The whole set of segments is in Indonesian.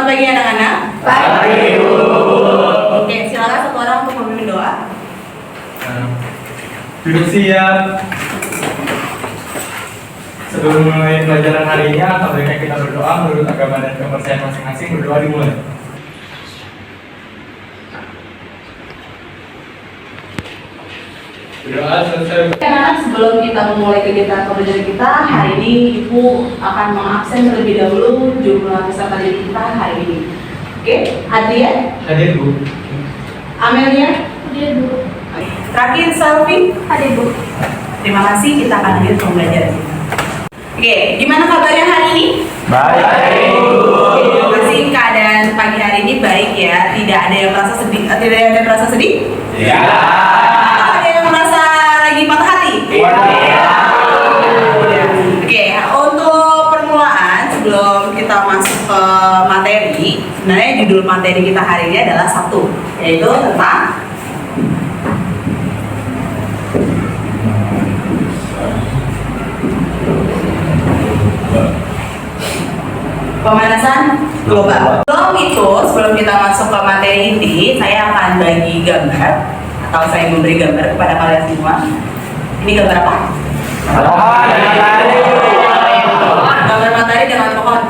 Selamat pagi anak-anak. Pagi, Ibu. Oke, silakan satu orang untuk memimpin doa. Duduk siap. Sebelum mulai pelajaran hari ini, sebaiknya kita berdoa menurut agama dan kepercayaan masing-masing. Berdoa dimulai. Berdoa selesai. Anak-anak, sebelum kita memulai kegiatan pembelajaran kita, hari ini Ibu akan mengabsen terlebih dahulu jumlah peserta didik kita hari ini. Oke, Adria, Hadir, Bu. Amelia, Hadir, Bu. terakhir Selvi, Hadir, Bu. terima kasih, kita akan lanjut pembelajaran kita. Oke, gimana kabarnya hari ini? Baik. Terima kasih, keadaan pagi hari ini baik ya, tidak ada yang merasa sedih, tidak ada yang merasa sedih? Ya. Ada yang merasa lagi patah hati? Oke, untuk permulaan sebelum kita masuk ke materi, sebenarnya judul materi kita hari ini adalah satu, yaitu tentang pemanasan global. Sebelum kita masuk ke materi inti, saya akan bagi gambar atau saya memberi gambar kepada kalian semua. Ini gambar apa? Gambar matahari dengan pohon.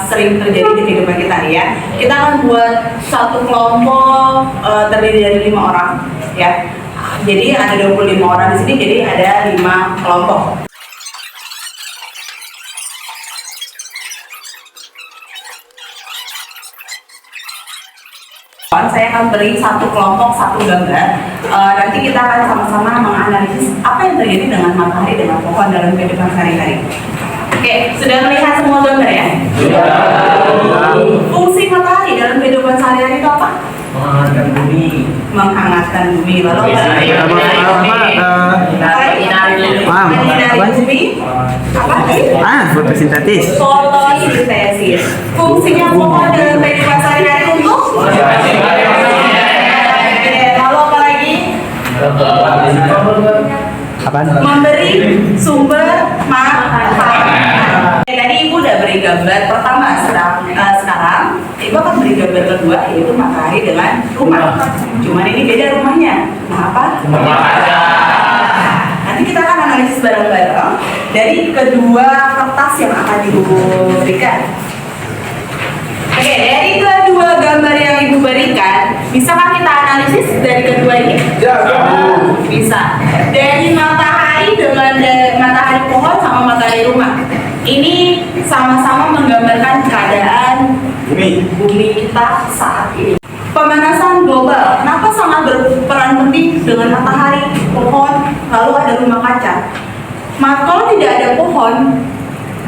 Sering terjadi di kehidupan kita ya. Kita akan buat satu kelompok terdiri dari 5 orang ya. Jadi ada 25 orang di sini, jadi ada 5 kelompok. Saya akan beri satu kelompok satu gambar. Nanti kita akan sama-sama menganalisis apa yang terjadi dengan matahari dengan pohon dalam kehidupan sehari-hari. Oke, sudah melihat semua gambar ya? Fungsi matahari dalam kehidupan sehari-hari itu apa? Menghangatkan bumi. Menghangatkan bumi. Lalu menyinari bumi. Apa sih? Fotosintesis. Fotosintesis. Fungsinya pohon dalam kehidupan sehari-hari untuk? Lalu apa lagi? Memberi sumber matahari. Tadi Ibu udah beri gambar pertama, sekarang Ibu akan beri gambar kedua, yaitu matahari dengan rumah. Cuman ini beda rumahnya. Apa? Nanti kita akan analisis bareng-bareng dari kedua kertas yang akan Ibu berikan. Oke, dari kedua gambar yang Ibu berikan, bisakah kita analisis dari kedua ini? Bisa. Dari matahari dengan matahari pohon sama matahari rumah. Ini sama-sama menggambarkan keadaan bumi kita saat ini. Pemanasan global, kenapa sangat berperan penting dengan matahari, pohon, lalu ada rumah kaca? Kalau tidak ada pohon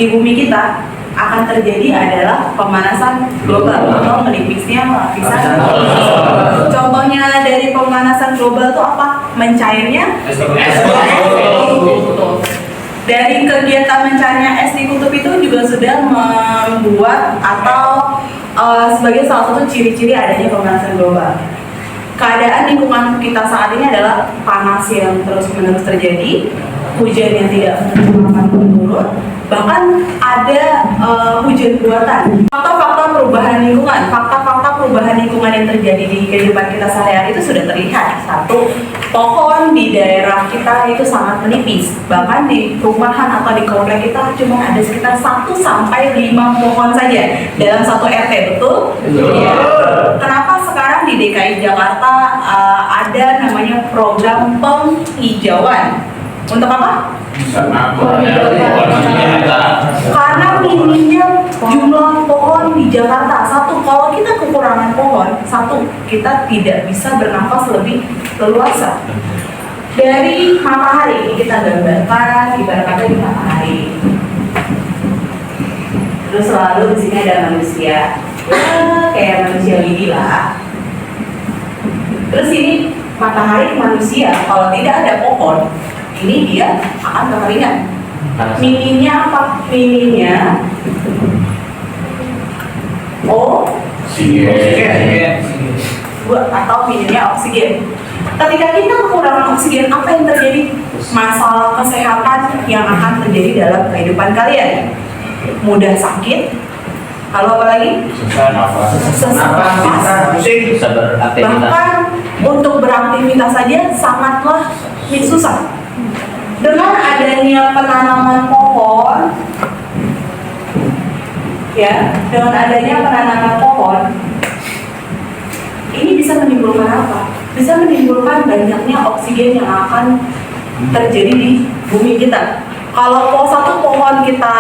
di bumi kita, akan terjadi adalah pemanasan global atau menipisnya lapisan. Contohnya dari pemanasan global itu apa? Mencairnya es di kutub. Dari kegiatan mencairnya es di kutub itu juga sudah membuat atau sebagai salah satu ciri-ciri adanya pemanasan global. Keadaan lingkungan kita saat ini adalah panas yang terus-menerus terjadi, hujan yang tidak menurun, bahkan ada hujan buatan. Fakta-fakta perubahan lingkungan, fakta-fakta perubahan lingkungan yang terjadi di kehidupan kita sehari-hari itu sudah terlihat. Satu, pohon di daerah kita itu sangat menipis, bahkan di perumahan atau di komplek kita cuma ada sekitar 1 sampai 5 pohon saja dalam satu RT, betul? Ya. Kenapa sekarang di DKI Jakarta ada namanya program penghijauan? Untuk apa? Karena minimnya jumlah pohon di Jakarta. Satu, kalau kita kekurangan pohon, satu, kita tidak bisa bernafas lebih leluasa. Dari matahari, kita gambarkan ibarat kata di matahari. Terus selalu di sini ada manusia, kayak manusia lidi lah. Terus ini matahari manusia, kalau tidak ada pohon, ini dia akan kekeringan. Minimnya apa? Minimnya oksigen atau minimnya oksigen. Ketika kita kekurangan oksigen, apa yang terjadi? Masalah kesehatan yang akan terjadi dalam kehidupan kalian. Mudah sakit, Lalu apa lagi? Susah nafas. Sesak nafas. Bisa beraktivitas. Bahkan untuk beraktivitas saja sangatlah susah. Dengan adanya penanaman pohon, ya, dengan adanya penanaman pohon, ini bisa menimbulkan apa? Bisa menimbulkan banyaknya oksigen yang akan terjadi di bumi kita. Kalau satu pohon kita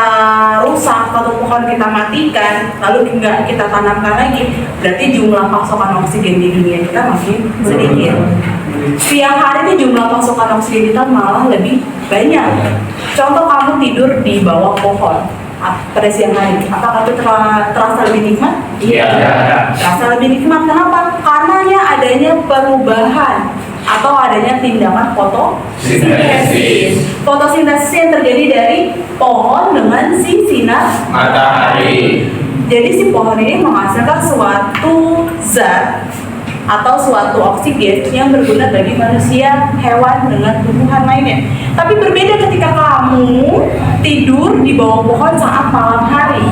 rusak, satu pohon kita matikan, lalu nggak kita tanamkan lagi, berarti jumlah pasokan oksigen di dunia kita masih sedikit. Siang hari ini jumlah pasokan oksigen kita malah lebih banyak. Contoh kamu tidur di bawah pohon pada siang hari, apakah itu terasa lebih nikmat? Iya. Terasa lebih nikmat. Kenapa? Karena adanya perubahan atau adanya tindakan fotosintesis. Fotosintesis yang terjadi dari pohon dengan si sinar Matahari. Jadi si pohon ini menghasilkan suatu zat atau suatu oksigen yang berguna bagi manusia, hewan, dengan tumbuhan lainnya. Tapi berbeda ketika kamu tidur di bawah pohon saat malam hari.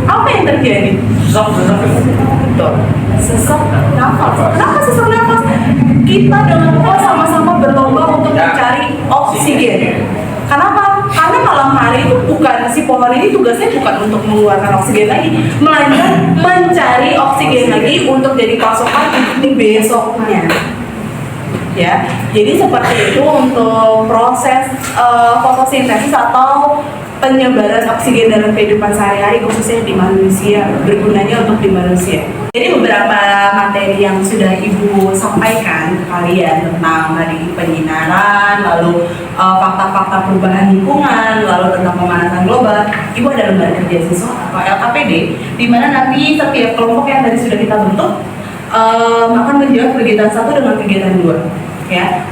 Apa yang terjadi? Betul. Sesak nafas. Kenapa sesak nafas? Kita dengan pohon sama-sama berlomba untuk mencari oksigen. Kenapa? Karena malam hari itu si pohon ini tugasnya bukan untuk mengeluarkan oksigen lagi, melainkan mencari oksigen lagi untuk jadi pasokan di besoknya. Ya, jadi seperti itu untuk proses fotosintesis atau penyebaran oksigen dalam kehidupan sehari-hari, khususnya di manusia, bergunanya untuk di manusia. Jadi beberapa materi yang sudah Ibu sampaikan ke kalian tentang tadi penyinaran, lalu fakta-fakta perubahan lingkungan, lalu tentang pemanasan global. Ibu ada lembaga kerja siswa atau LKPD, di mana nanti setiap kelompok yang tadi sudah kita bentuk akan menjawab kegiatan 1 dengan kegiatan 2. Ya,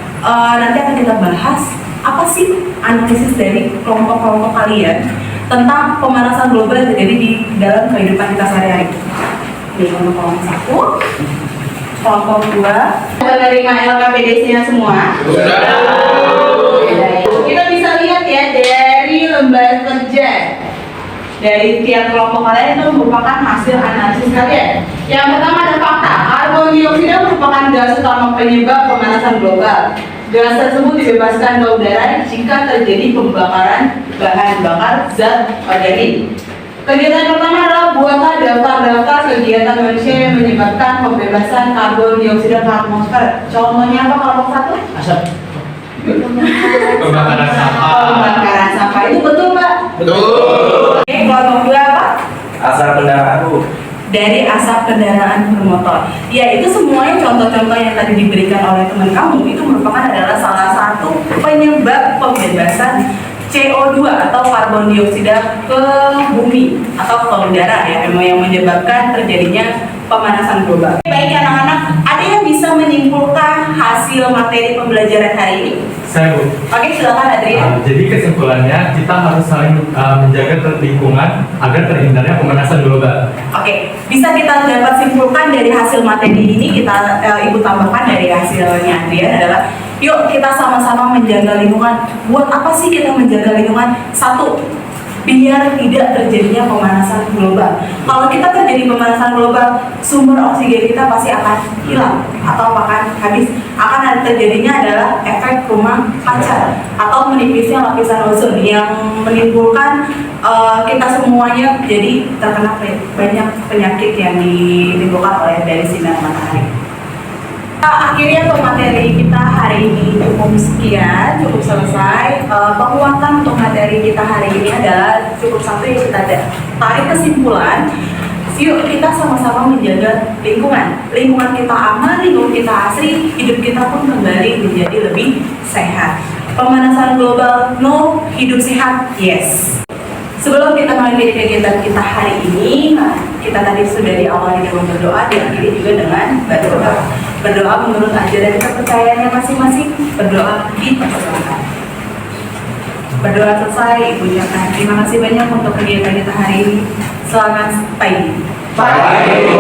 nanti akan kita bahas apa sih analisis dari kelompok-kelompok kalian tentang pemanasan global yang terjadi di dalam kehidupan kita sehari-hari. Ini untuk kelompok 1, kelompok 2. Menerima LKPD-nya semua? Sudah. Kita bisa lihat ya dari lembar kerja dari tiap kelompok kalian itu merupakan hasil analisis kalian. Yang pertama ada fakta, karbon dioksida merupakan gas utama penyebab pemanasan global. Gas tersebut dibebaskan ke udara jika terjadi pembakaran bahan bakar zat organik. Kegiatan pertama adalah buatlah daftar-daftar kegiatan manusia yang menyebabkan pembebasan karbon dioksida ke atmosfer. Contohnya apa kelompok 1? Asap. Pembakaran sampah. Pembakaran sampah itu betul Mbak? Betul. Oke, kelompok 2 apa? Asap kendaraan. Dari asap kendaraan bermotor. Ya, itu semuanya contoh-contoh yang tadi diberikan oleh teman kamu itu merupakan adalah salah satu penyebab pembebasan CO2 atau karbon dioksida ke bumi atau ke udara ya, memang yang menyebabkan terjadinya pemanasan global. Baik anak-anak, ada yang bisa menyimpulkan hasil materi pembelajaran hari ini? Saya Bu. Oke, silakan Adrian. Jadi kesimpulannya kita harus saling menjaga lingkungan agar terhindarnya pemanasan global. Oke, bisa kita dapat simpulkan dari hasil materi ini, kita Ibu tambahkan dari hasilnya Adrian adalah yuk kita sama-sama menjaga lingkungan. Buat apa sih kita menjaga lingkungan? 1, biar tidak terjadinya pemanasan global. Kalau kita terjadi pemanasan global, sumber oksigen kita pasti akan hilang atau akan habis. Akan ada terjadinya adalah efek rumah kaca atau menipisnya lapisan ozon yang menimbulkan kita semuanya jadi terkena banyak penyakit yang ditimbulkan oleh dari sinar matahari. Akhirnya materi kita hari ini cukup sekian, cukup selesai. Penguatan untuk materi kita hari ini adalah cukup satu yang kita tarik kesimpulan. Yuk kita sama-sama menjaga lingkungan. Lingkungan kita aman, lingkungan kita asri, hidup kita pun kembali menjadi lebih sehat. Pemanasan global, no. Hidup sehat, yes. Sebelum kita mengakhiri kegiatan kita hari ini, kita tadi sudah diawali dengan berdoa, diakhiri juga dengan berdoa. Berdoa menurut ajaran kepercayaannya masing-masing, berdoa dipersilakan. Berdoa selesai, Ibu ucapkan terima kasih banyak untuk kegiatan kita hari ini. Selamat pagi. Baik.